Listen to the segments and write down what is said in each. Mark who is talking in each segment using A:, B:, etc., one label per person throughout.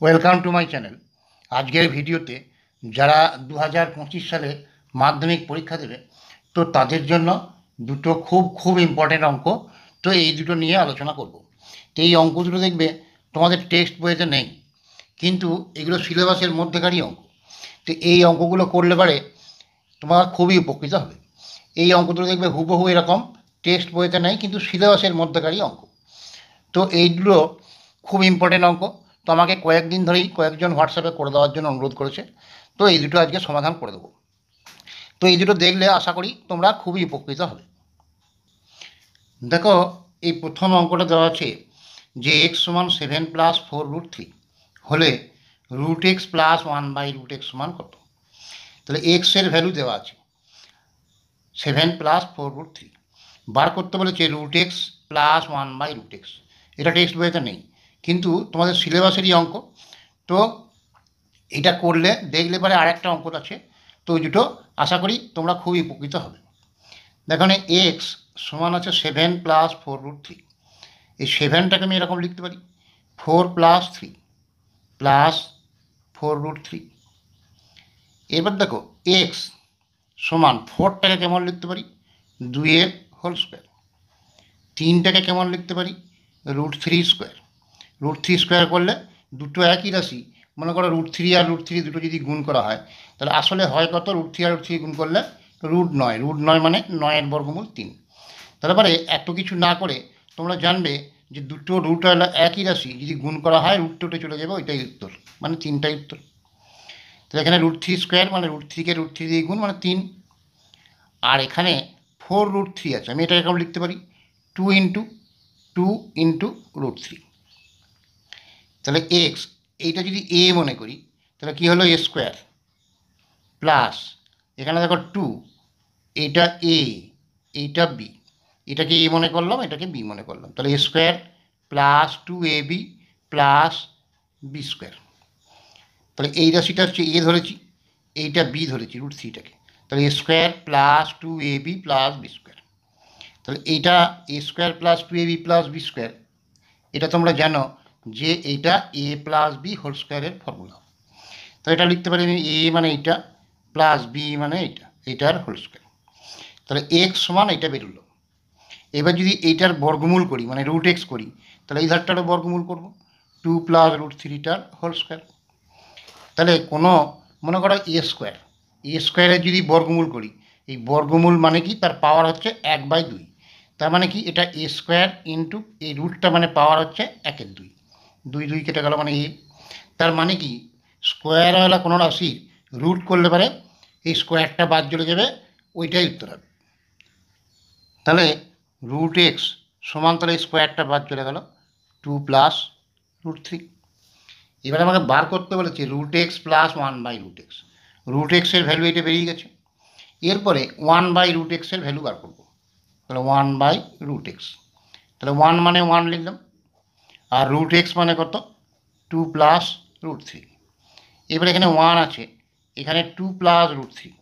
A: Welcome to my channel. আজকের ভিডিওতে যারা 2025 সালে মাধ্যমিক পরীক্ষা দেবে তো তাদের জন্য দুটো খুব ইম্পর্টেন্ট অঙ্ক, তো এই দুটো নিয়ে আলোচনা করব। তো এই অঙ্ক দুটো দেখবে তোমাদের টেক্সট বইতে নেই, কিন্তু এগুলো সিলেবাসের মধ্যেকারই অঙ্ক। তো এই অঙ্কগুলো করলে পারে তোমরা খুবই উপকৃত হবে। এই অঙ্ক দুটো দেখবে হুবহু এরকম, টেক্সট বইতে নেই কিন্তু সিলেবাসের মধ্যেকারই অঙ্ক। তো এইগুলো খুব ইম্পর্টেন্ট অঙ্ক। তো আমাকে কয়েকদিন ধরেই কয়েকজন হোয়াটসঅ্যাপে করে দেওয়ার জন্য অনুরোধ করেছে, তো এই দুটো আজকে সমাধান করে দেবো। তো এই দুটো দেখলে আশা করি তোমরা খুবই উপকৃত হবে। দেখো, এই প্রথম অঙ্কটা দেওয়া আছে যে এক্স সমান 7+4√3 হলে √x+1/√x সমান কত। তাহলে এক্সের ভ্যালু দেওয়া আছে 7+4√3, বার করতে বলেছে √x+1/√x। এটা টেক্সট বইতে নেই কিন্তু তোমাদের সিলেবাসেরই অঙ্ক। তো এটা করলে দেখলে পরে আর একটা অঙ্ক আছে, তো ওই দুটো আশা করি তোমরা খুবই উপকৃত হবে। দেখো, এক্স সমান আছে 7+4√3। এই 7টাকে আমি এরকম লিখতে পারি 4+3 প্লাস 4√3। এবার দেখো এক্স সমান 4টাকে কেমন লিখতে পারি 2 হোল স্কোয়ার, 3টাকে কেমন লিখতে পারি √3²। √3² করলে দুটো একই রাশি, মনে করো √3 আর √3 দুটো যদি গুণ করা হয় তাহলে আসলে হয় কত, √3 আর √3 গুণ করলে √9 মানে 9 বর্গমূল 3। তাহলে পরে এত কিছু না করে তোমরা জানবে যে দুটো রুট হলো একই রাশি, যদি গুণ করা হয় রুট উঠে চলে যাবে, ওইটাই উত্তর, মানে 3টাই উত্তর। তাহলে এখানে √3² মানে √3কে √3 দিয়ে গুণ মানে 3, আর এখানে 4√3 আছে, আমি এটা এরকম লিখতে পারি 2 × 2 × √3। তাহলে এক্স এইটা যদি এ মনে করি তাহলে কী হলো এ স্কোয়ার, প্লাস এখানে দেখো 2, এইটা এ এইটা বি, এটাকে এ মনে করলাম এটাকে বি মনে করলাম, তাহলে এ স্কোয়ার প্লাস 2ab প্লাস বি²। তাহলে এই রাশিটা হচ্ছে এ ধরেছি, এইটা বি ধরেছি √3টাকে, তাহলে এ স্কোয়ার প্লাস 2ab প্লাস বি²। তাহলে এইটা এ স্কোয়ার প্লাস 2ab প্লাস বি², এটা তোমরা জানো যে এইটা এ প্লাস বি হোল স্কোয়ারের ফর্মুলা। তো এটা লিখতে পারি আমি এ মানে এইটা প্লাস বি মানে এইটা, এইটার হোল স্কোয়ার। তাহলে এক্স সমান এইটা বেরোলো। এবার যদি এইটার বর্গমূল করি মানে √x করি তাহলে এই ধারটারও বর্গমূল করব 2 + √3টার হোল স্কোয়ার। তাহলে কোনো মনে করো এ স্কোয়ারের যদি বর্গমূল করি, এই বর্গমূল মানে কি তার পাওয়ার হচ্ছে 1/2, তার মানে কি এটা এ স্কোয়ার ইন্টু এই রুটটা মানে পাওয়ার হচ্ছে 1/2, 2 কেটে গেল মানে এ। তার মানে কি স্কোয়ারওয়ালা কোনো রাশি রুট করলে পারে এই স্কোয়ারটা বাদ চলে যাবে, ওইটাই উত্তর হবে। তাহলে √x সমান, তাহলে স্কোয়ারটা বাদ চলে গেল 2 + √3। এবার আমাকে বার করতে বলেছে √x + 1/√x। √x-এর ভ্যালু এটা বেরিয়ে গেছে, এরপরে 1/√x এর ভ্যালু বার করবো, তাহলে 1/√x। তাহলে 1 মানে 1 লিখলাম, আর √x মানে কত 2 + √3। এবার এখানে 1 আছে, এখানে 2 + √3,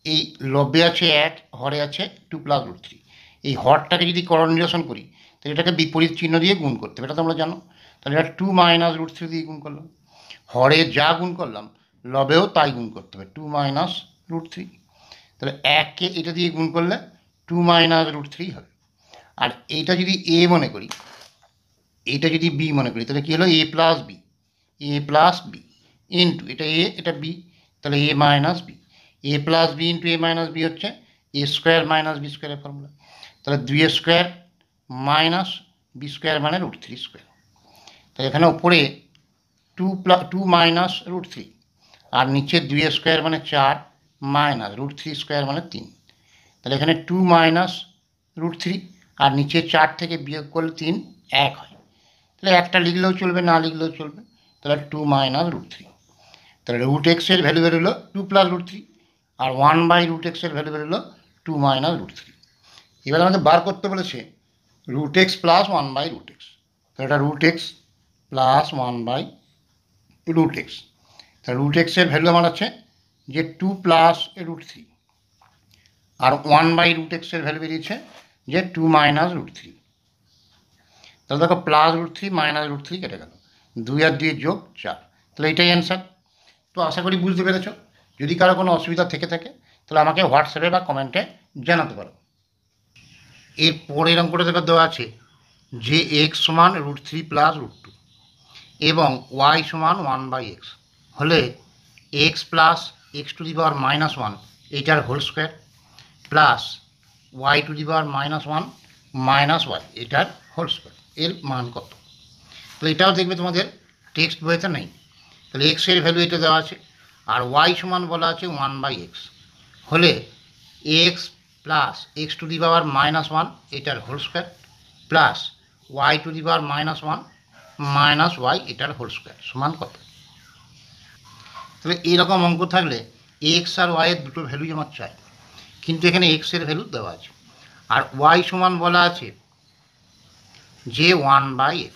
A: এই লব্যে আছে 1, হরে আছে 2 + √3। এই হরটাকে যদি করণ নিরসন করি তাহলে এটাকে বিপরীত চিহ্ন দিয়ে গুণ করতে হবে, এটা তোমরা জানো। তাহলে এটা 2 - √3 দিয়ে গুণ করলাম, হরে যা গুণ করলাম লবেও তাই গুণ করতে হবে 2 - √3। তাহলে 1কে এটা দিয়ে গুণ করলে 2 - √3 হবে। আর এইটা যদি এ মনে করি, এইটা যদি বি মনে করি তাহলে কী হলো এ প্লাস বি ইন্টু এটা এ এটা বি, তাহলে এ মাইনাস বি, এ প্লাস বি ইন্টু এ মাইনাস বি হচ্ছে এ স্কোয়ার মাইনাস বি স্কোয়ারের ফর্মুলা। তাহলে 2a স্কোয়ার মাইনাস বি² মানে √3²। তাহলে এখানে উপরে 2 - √3 আর নিচে 2a স্কোয়ার মানে 4 মাইনাস √3² মানে 3। তাহলে এখানে 2 - √3 আর নিচে 4 থেকে বিয়োগ করলে 3 1 হয়, তাহলে একটা লিখলেও চলবে না লিখলেও চলবে, তাহলে 2 - √3। তাহলে √x-এর ভ্যালু বেরোলো 2 + √3 আর 1/√x-এর ভ্যালু বেরোলো 2 - √3। এবার আমাদের বার করতে বলেছে √x + 1/√x। তাহলে এটা √x + 1/√x। তাহলে √x-এর ভ্যালু আমার আছে যে 2 + √3 আর 1/√x-এর ভ্যালু বেরিয়েছে যে 2 - √3। তাহলে দেখো +√3 - √3 কেটে গেল, 2 আর 2 যোগ 4, তাহলে এটাই অ্যান্সার। তো আশা করি বুঝতে পেরেছ। যদি কারো কোনো অসুবিধা থেকে থাকে তাহলে আমাকে হোয়াটসঅ্যাপে বা কমেন্টে জানাতে পারো। এর পরের অঙ্কটা যেটা দেওয়া আছে যে এক্স সমান √3 + √2 এবং ওয়াই সমান 1/x হলে এক্স প্লাস x⁻⁻1 এইটার whole square plus y⁻⁻1 minus y এটার হোল স্কোয়ার এর মান কত। তো এটাও দেখবে তোমাদের টেক্সট বইতে নেই। তাহলে এক্সের ভ্যালু এটা দেওয়া আছে আর ওয়াই সমান বলা আছে 1/x হলে এক্স প্লাস x⁻⁻1 এটার whole square plus y⁻⁻1 minus y এটার হোল স্কোয়ার সমান কত। তাহলে এইরকম অঙ্ক থাকলে এক্স আর ওয়াইয়ের দুটো ভ্যালুই আমার চাই, কিন্তু এখানে এক্সের ভ্যালু দেওয়া আছে আর ওয়াই সমান বলা আছে যে 1/x।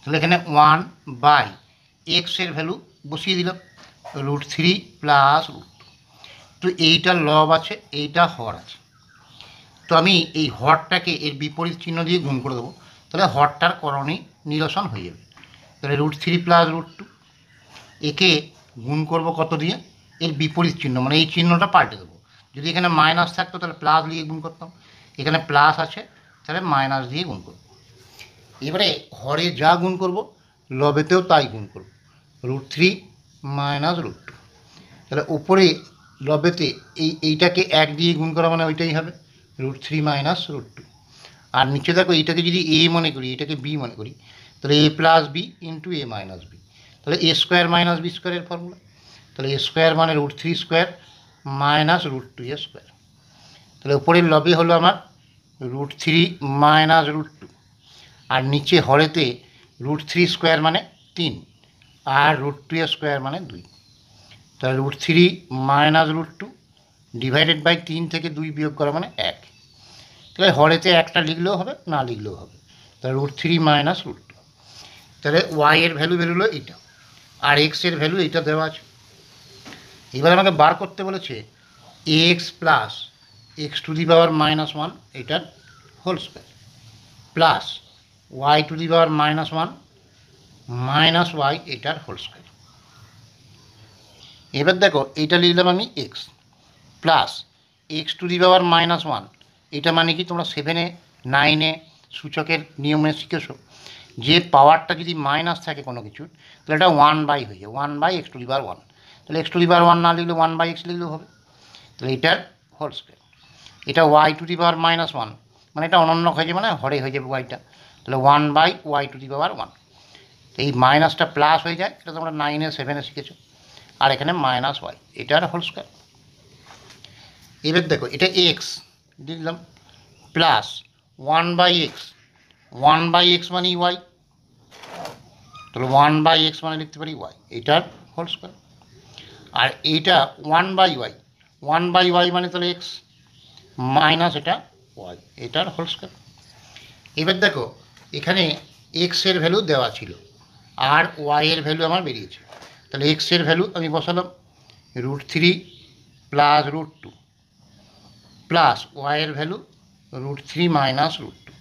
A: তাহলে এখানে 1/x এর ভ্যালু বসিয়ে দিলাম √3 + √2। তো এইটার লব আছে, এইটা হর আছে। তো আমি এই হরটাকে এর বিপরীত চিহ্ন দিয়ে গুণ করে দেবো, তাহলে হরটার করণী নিরসন হয়ে যাবে। তাহলে √3 + √2 একে গুণ করব কত দিয়ে, এর বিপরীত চিহ্ন মানে এই চিহ্নটা পাল্টে দেবো। যদি এখানে মাইনাস থাকতো তাহলে প্লাস দিয়ে গুণ করতাম, এখানে প্লাস আছে তাহলে মাইনাস দিয়ে গুণ করব। এবারে হরে যা গুণ করব লবেতেও তাই গুণ করব, √3 - √2। তাহলে উপরে লবেতে এইটাকে 1 দিয়ে গুণ করা মানে ওইটাই হবে √3 - √2। আর নিচে দেখো এইটাকে যদি এ মনে করি, এটাকে বি মনে করি, তাহলে a + b × a - b, তাহলে a² - b² এর ফর্মুলা। তাহলে a² মানে √3² - √2a²। তাহলে উপরের লবে হলো আমার √3 - √2 আর নিচে হরেতে √3² মানে 3 আর √2a² মানে 2। তাহলে √3 - √2 /3 থেকে 2 বিয়োগ করা মানে 1। তাহলে হরেতে একটা লিখলেও হবে, না লিখলেও হবে। তাহলে √3 - √2। তাহলে ওয়াই এর ভ্যালু বেরোলো এইটা আর এক্স এর ভ্যালু এইটা দেওয়া আছে। এবার আমাকে বার করতে বলেছে এক্স প্লাস x⁻⁻1 এটার whole square plus y⁻⁻1 minus y এটার হোল স্কোয়ার। এবার দেখো এইটা লিখলাম আমি এক্স প্লাস x⁻⁻1, এটা মানে কি তোমরা 7-এ 9-এ সূচকের নিয়মে শিখেছো যে পাওয়ারটা যদি মাইনাস থাকে কোনো কিছুর তাহলে এটা 1/, হয়ে যায় 1/x⁻1। তাহলে x⁻1 না লিখলে 1/x লিখলেও হবে। তাহলে এটার হোল স্কোয়ার। এটা y⁻⁻1 মানে এটা অনন্য হয়ে যাবে, মানে হরে হয়ে যাবে ওয়াইটা, তাহলে 1/y⁻1। এই মাইনাসটা প্লাস হয়ে যায়, এটা তোমরা 9-এ 7-এ শিখেছো। আর এখানে মাইনাস ওয়াই এটার হোল স্কোয়ার। এবার দেখো এটা এক্স লিখলাম প্লাস 1/x, 1/x মানে ওয়াই, তাহলে 1/x মানে লিখতে পারি ওয়াই এটার হোল স্কোয়ার। আর এইটা 1/y, 1/y মানে তাহলে এক্স মাইনাস এটা ওয়াই এটার হোল স্কোয়ার। এবার দেখো এখানে এক্সের ভ্যালু দেওয়া ছিল আর ওয়াইয়ের ভ্যালু আমার বেরিয়েছে। তাহলে এক্সের ভ্যালু আমি বসালাম √3 + √2 প্লাস ওয়াইয়ের ভ্যালু √3 - √2,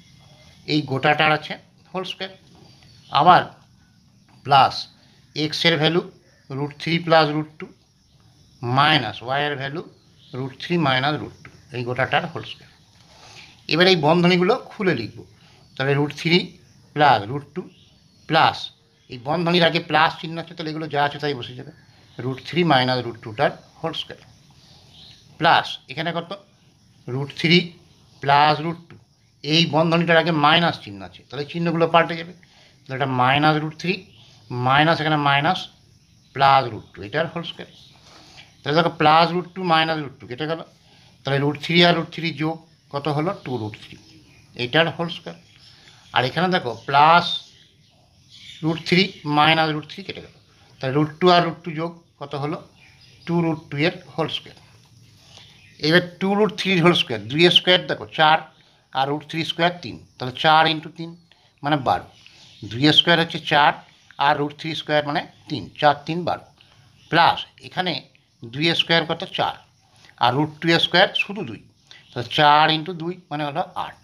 A: এই গোটাটার আছে হোল স্কোয়ার। আবার প্লাস এক্সের ভ্যালু √3 + √2 মাইনাস ওয়াইয়ের ভ্যালু √3 - √2, এই গোটাটার হোল স্কোয়ার। এবার এই বন্ধনীগুলো খুলে লিখব। তাহলে √3 + √2 প্লাস এই বন্ধনীর আগে প্লাস চিহ্ন আছে, তাহলে এগুলো যা আছে তাই বসে যাবে √3 - √2টার হোল স্কোয়ার প্লাস এখানে কত √3 + √2, এই বন্ধনীটার আগে মাইনাস চিহ্ন আছে, তাহলে চিহ্নগুলো পাল্টে যাবে। তাহলে এটা -√3 মাইনাস এখানে মাইনাস প্লাস √2 এটার হোল স্কোয়ার। তাহলে দেখো +√2 -√2 কেটে গেল, তাহলে √3 আর √3 যোগ কত হলো 2√3 এটার হোল স্কোয়ার। আর এখানে দেখো +√3 -√3 কেটে গেল, তাহলে √2 আর √2 যোগ কত হলো 2√2 এর হোল স্কোয়ার। এবার 2√3 হোল স্কোয়ার, 2 স্কোয়ার দেখো 4 আর √3² 3, তাহলে 4 × 3 মানে 12, 2 স্কোয়ার হচ্ছে 4 আর √3² মানে 3, 4 3 12 প্লাস এখানে 2 স্কোয়ার কত 4 আর √2² শুধু 2, তাহলে 4 × 2 মানে হলো 8,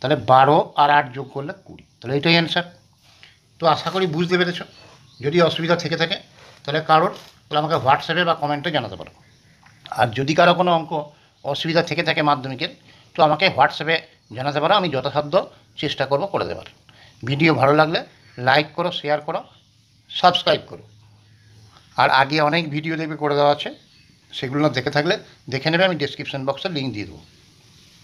A: তাহলে 12 আর 8 যোগ করলে 20, তাহলে এটাই অ্যান্সার। তো আশা করি বুঝতে পেরেছ। যদি অসুবিধা থেকে থাকে তাহলে আমাকে হোয়াটসঅ্যাপে বা কমেন্টে জানাতে পারো। আর যদি কারো কোনো অঙ্ক অসুবিধা থেকে থাকে মাধ্যমিকের, তো আমাকে হোয়াটসঅ্যাপে জানাতে পারো, আমি যথাসাধ্য চেষ্টা করব করে দেওয়ার। ভিডিও ভালো লাগলে লাইক করো, শেয়ার করো, সাবস্ক্রাইব করো। আর আগে অনেক ভিডিও দেখবে করে দেওয়া আছে, সেগুলো না দেখে থাকলে দেখে নেবে, আমি ডেসক্রিপশন বক্সে লিঙ্ক দিয়ে দেবো।